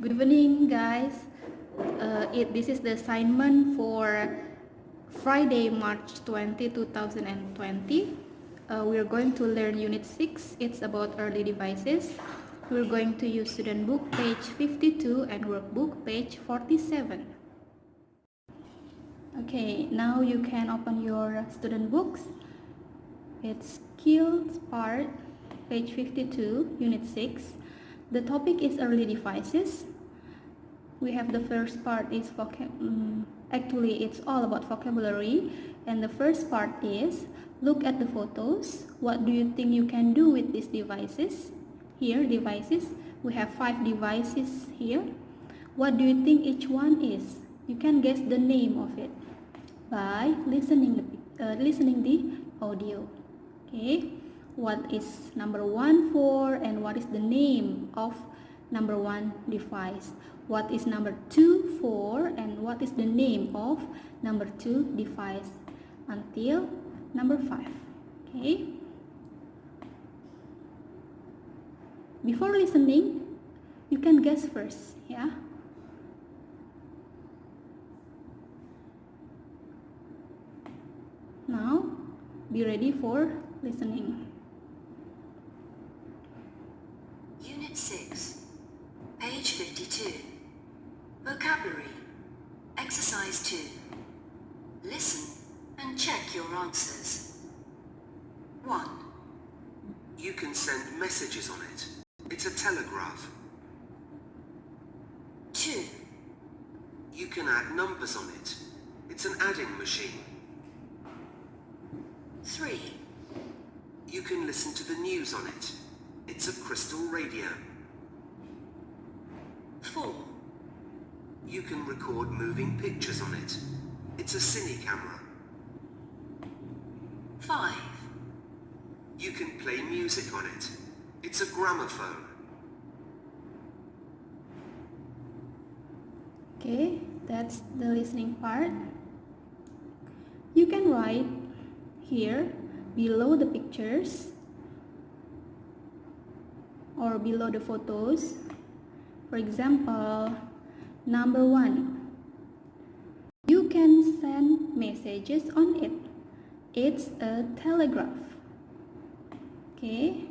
Good evening, guys. This is the assignment for Friday, March 20, 2020. We're going to learn Unit 6. It's about early devices. We're going to use student book page 52 and workbook page 47. Okay, now you can open your student books. It's skills part, page 52, Unit 6. The topic is early devices. We have the first part is actually it's all about vocabulary, and the first part is look at the photos. What do you think you can do with these devices? Here, devices. We have 5 devices here. What do you think each one is? You can guess the name of it by listening the audio. Okay, what is number 1 for, and what is the name of number 1 device? What is number 2 for, and what is the name of number 2 device until number 5? Okay, before listening, you can guess first. Yeah, now be ready for listening. Unit 6, page 52. Vocabulary. Exercise 2. Listen and check your answers. 1. You can send messages on it. It's a telegraph. 2. You can add numbers on it. It's an adding machine. 3. You can listen to the news on it. It's a crystal radio. 4. You can record moving pictures on it. It's a cine camera. 5. You can play music on it. It's a gramophone. Okay, that's the listening part. You can write here below the pictures or below the photos. For example, number 1, you can send messages on it. It's a telegraph. Okay.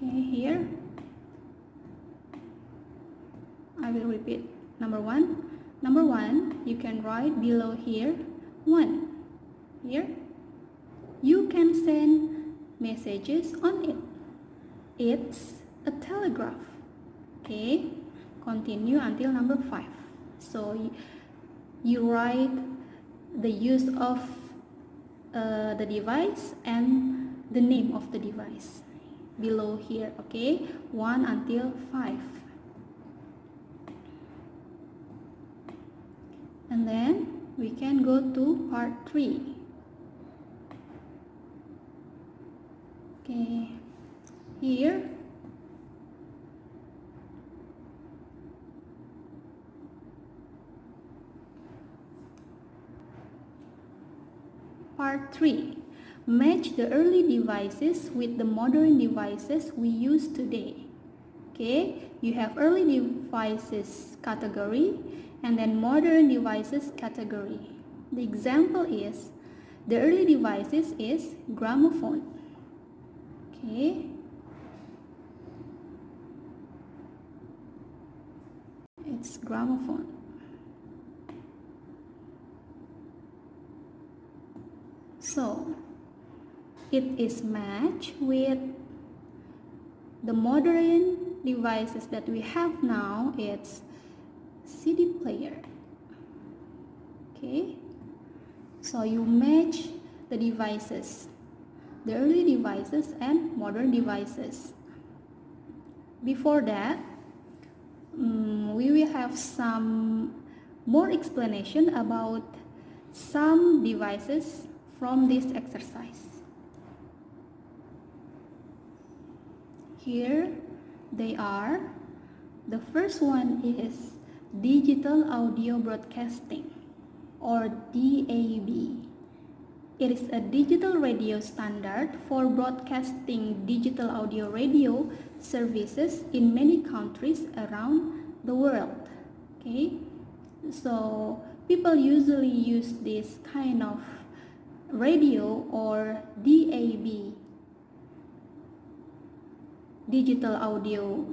Here I will repeat number 1. Number 1, you can write below here 1. Here you can send messages on it. It's a telegraph. Okay, continue until number 5. So you write the use of the device and the name of the device below here. Okay, 1 until 5. And then we can go to part 3. Okay, here part 3. Match the early devices with the modern devices we use today. Okay, you have early devices category and then modern devices category. The example is, the early devices is gramophone. Okay, it's gramophone. So it is matched with the modern devices that we have now. It's CD player. Okay, so you match the devices, the early devices and modern devices. Before that, we will have some more explanation about some devices from this exercise. Here they are. The first one is digital audio broadcasting, or DAB. It is a digital radio standard for broadcasting digital audio radio services in many countries around the world. Okay, so people usually use this kind of radio or DAB, digital audio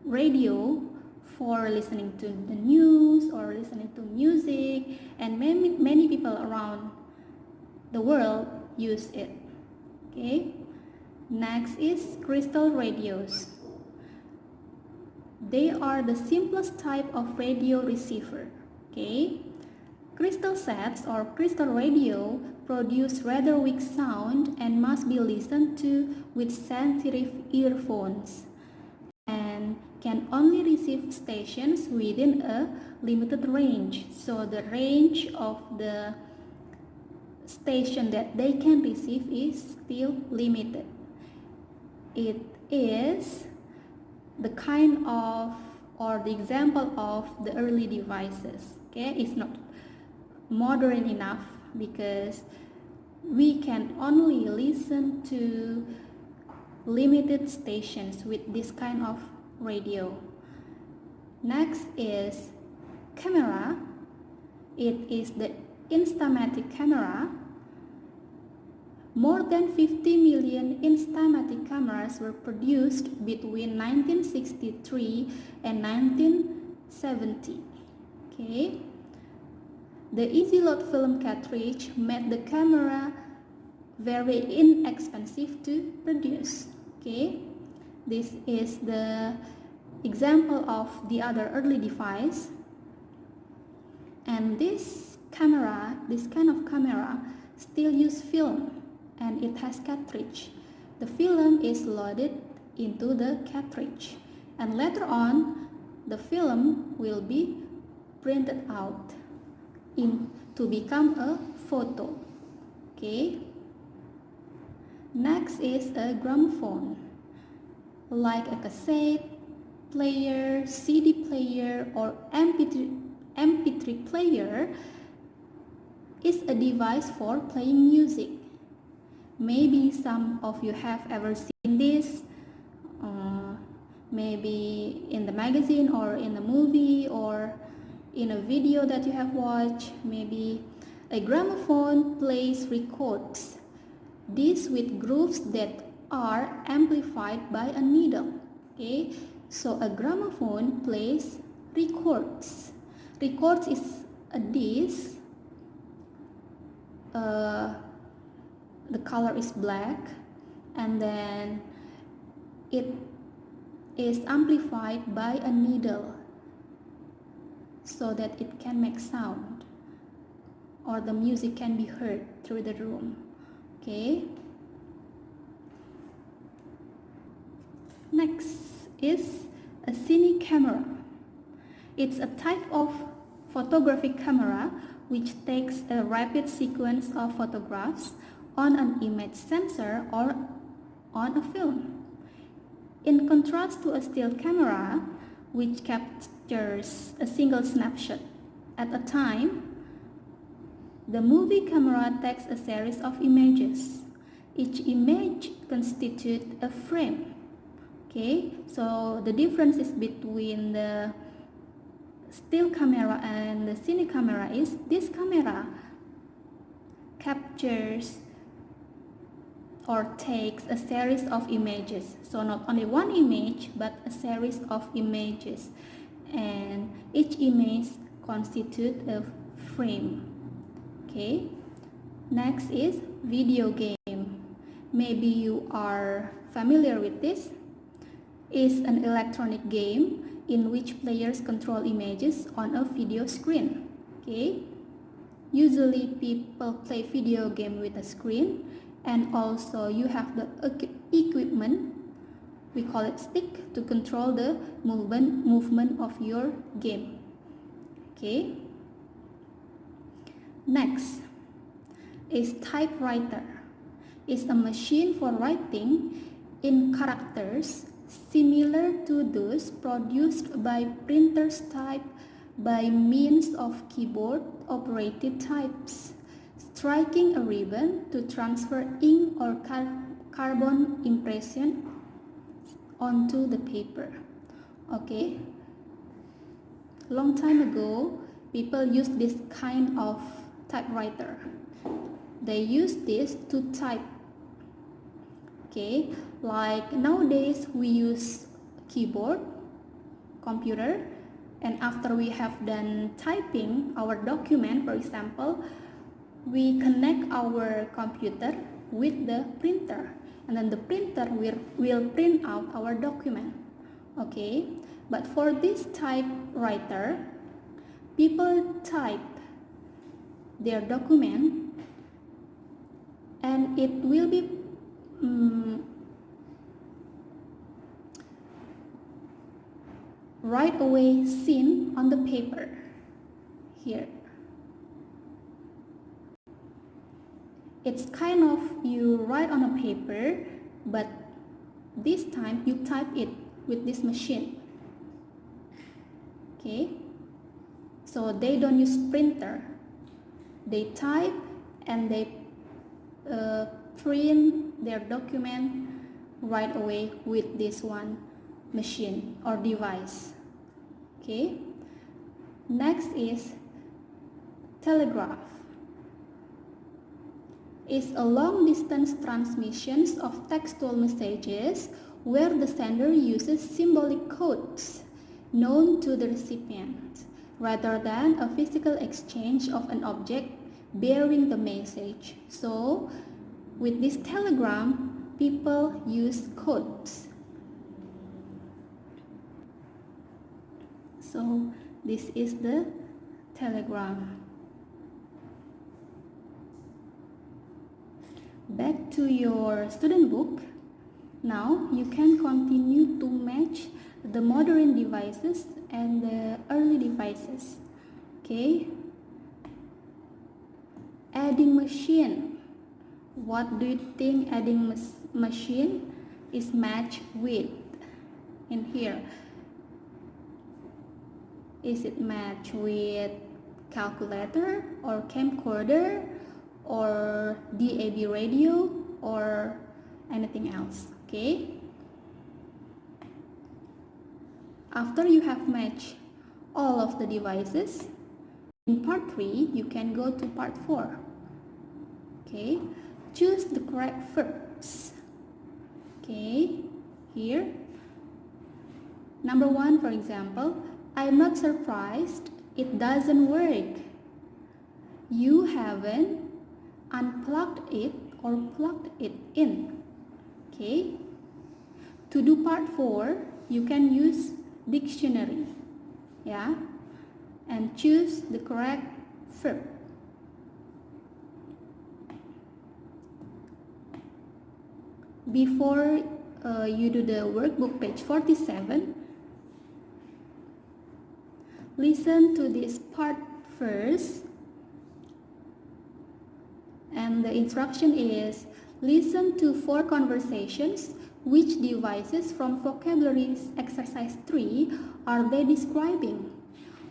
radio, for listening to the news or listening to music, and many people around the world use it. Okay, next is crystal radios. They are the simplest type of radio receiver. Okay, crystal sets or crystal radio produce rather weak sound and must be listened to with sensitive earphones, and can only receive stations within a limited range. So the range of the station that they can receive is still limited. It is the kind of, or the example of the early devices. Okay, it's not modern enough because we can only listen to limited stations with this kind of radio. Next is camera. It is the Instamatic camera. More than 50 million Instamatic cameras were produced between 1963 and 1970. Okay. The EasyLoad film cartridge made the camera very inexpensive to produce. Okay. This is the example of the other early device. And this kind of camera still use film, and it has cartridge. The film is loaded into the cartridge, and later on the film will be printed out to become a photo. Okay. Next is a gramophone. Like a cassette player, CD player, or MP3 player, is a device for playing music. Maybe some of you have ever seen this, maybe in the magazine or in a movie or in a video that you have watched. Maybe a gramophone plays records, this with grooves that are amplified by a needle. Okay, so a gramophone plays records. Records is a disc. The color is black, and then it is amplified by a needle so that it can make sound, or the music can be heard through the room. Okay. Next is a cine camera. It's a type of photographic camera which takes a rapid sequence of photographs on an image sensor or on a film. In contrast to a still camera, which captures a single snapshot at a time, the movie camera takes a series of images. Each image constitutes a frame. Okay, so the difference is between the still camera and the cine camera is this camera captures or takes a series of images. So not only one image, but a series of images, and each image constitutes a frame. Okay. Next is video game. Maybe you are familiar with this. It's an electronic game in which players control images on a video screen. Okay. Usually people play video game with a screen, and also you have the equipment, we call it stick, to control the movement of your game. Okay. Next is typewriter. It's a machine for writing in characters similar to those produced by printers typed by means of keyboard-operated types, striking a ribbon to transfer ink or carbon impression onto the paper. Okay, long time ago, people used this kind of typewriter. They use this to type. Okay, like nowadays we use keyboard, computer, and after we have done typing our document, for example, we connect our computer with the printer, and then the printer will print out our document. Okay, but for this typewriter, people type their document and it will be right away seen on the paper here. It's kind of you write on a paper, but this time you type it with this machine. Okay, so they don't use printer. They type and they print their document right away with this one machine or device. Okay, next is telegraph. Is a long-distance transmissions of textual messages where the sender uses symbolic codes known to the recipient rather than a physical exchange of an object bearing the message. So with this telegram, people use codes. So this is the telegram. Back to your student book. Now you can continue to match the modern devices and the early devices. Okay. Adding machine. What do you think adding machine is matched with in here? Is it matched with calculator or camcorder or DAB radio or anything else? Okay. After you have matched all of the devices, in part 3 you can go to part 4. Okay, choose the correct verbs. Okay, here number 1, for example, I'm not surprised it doesn't work. You haven't unplugged it or plugged it in. Okay, to do part 4 you can use dictionary, yeah, and choose the correct verb. Before you do the workbook, page 47, listen to this part first, and the instruction is listen to 4 conversations. Which devices from vocabularies exercise 3 are they describing?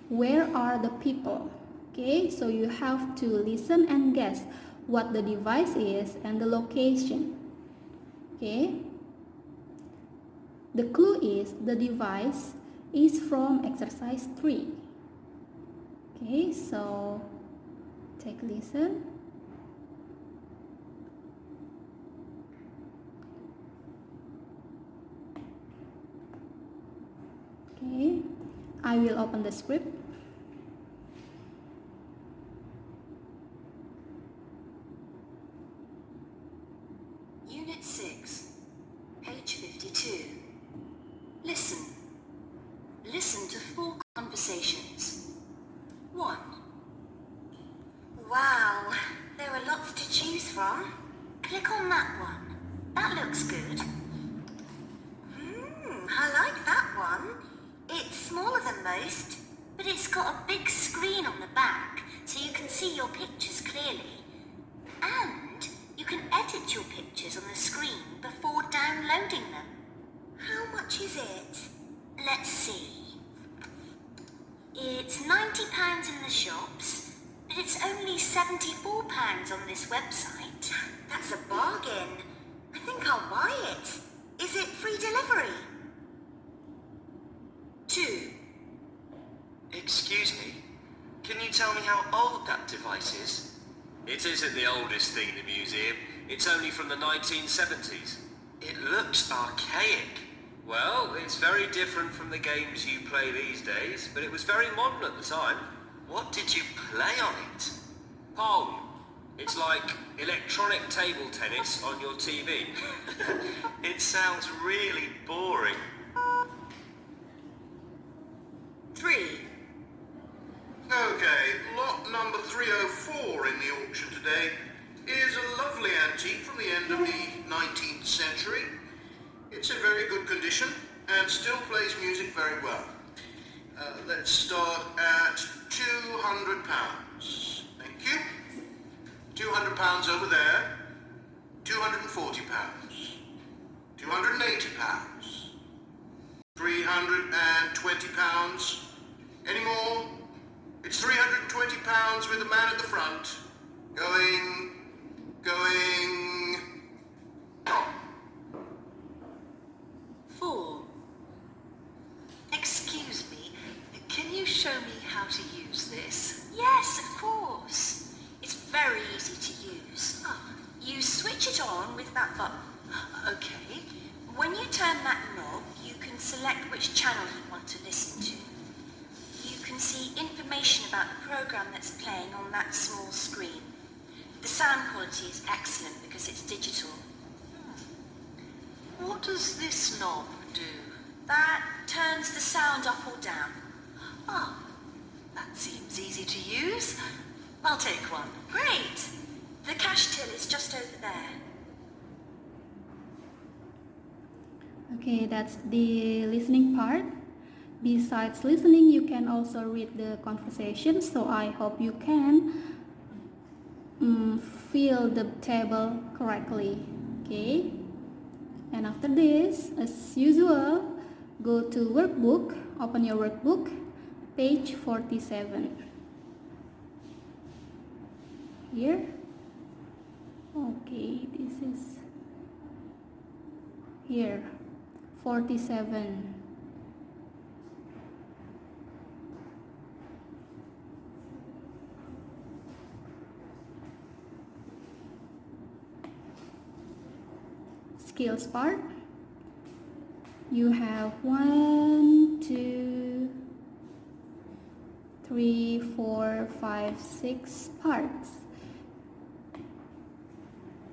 Where are the people? Okay, so you have to listen and guess what the device is and the location. Okay, the clue is the device is from exercise 3. Okay, so take a listen. Okay, I will open the script. Unit 6, page 52. Listen. Listen to 4 conversations. 1. Wow, there are lots to choose from. Click on that one. That looks good. I like that one. It's smaller than most, but it's got a big screen on the back so you can see your pictures clearly. And you can edit your pictures on the screen before downloading them. How much is it? Let's see. It's £90 in the shops, but it's only £74 on this website. That's a bargain. I think I'll buy it. Is it free delivery? 2. Excuse me, can you tell me how old that device is? It isn't the oldest thing in the museum. It's only from the 1970s. It looks archaic. Well, it's very different from the games you play these days, but it was very modern at the time. What did you play on it? Pong. It's like electronic table tennis on your TV. It sounds really boring. 3. Okay, lot number 304 in the auction today is a lovely antique from the end of the 19th century. It's in very good condition and still plays music very well. Let's start at £200. Thank you. £200 over there. £240. £280. £320. Any more? It's £320 with the man at the front. Going. Oh, 4. Excuse me, can you show me how to use this? Yes, of course. It's very easy to use. You switch it on with that button. Okay. When you turn that knob, you can select which channel you want to listen to. You can see information about the program that's playing on that small screen. The sound quality is excellent because it's digital. What does this knob do? That turns the sound up or down. Ah, that seems easy to use. I'll take one. Great! The cash till is just over there. Okay, that's the listening part. Besides listening, you can also read the conversation, so I hope you can fill the table correctly. Okay, and after this, as usual, go to workbook, open your workbook, page 47. Here. Okay, this is here, 47. Skills part. You have 1, 2, 3, 4, 5, 6 parts.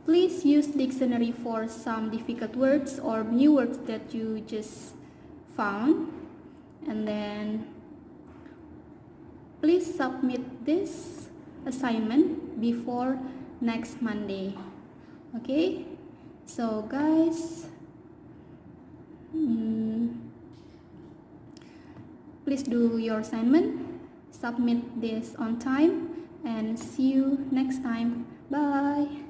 Please use dictionary for some difficult words or new words that you just found. And then please submit this assignment before next Monday. Okay? So guys, please do your assignment, submit this on time, and see you next time. Bye.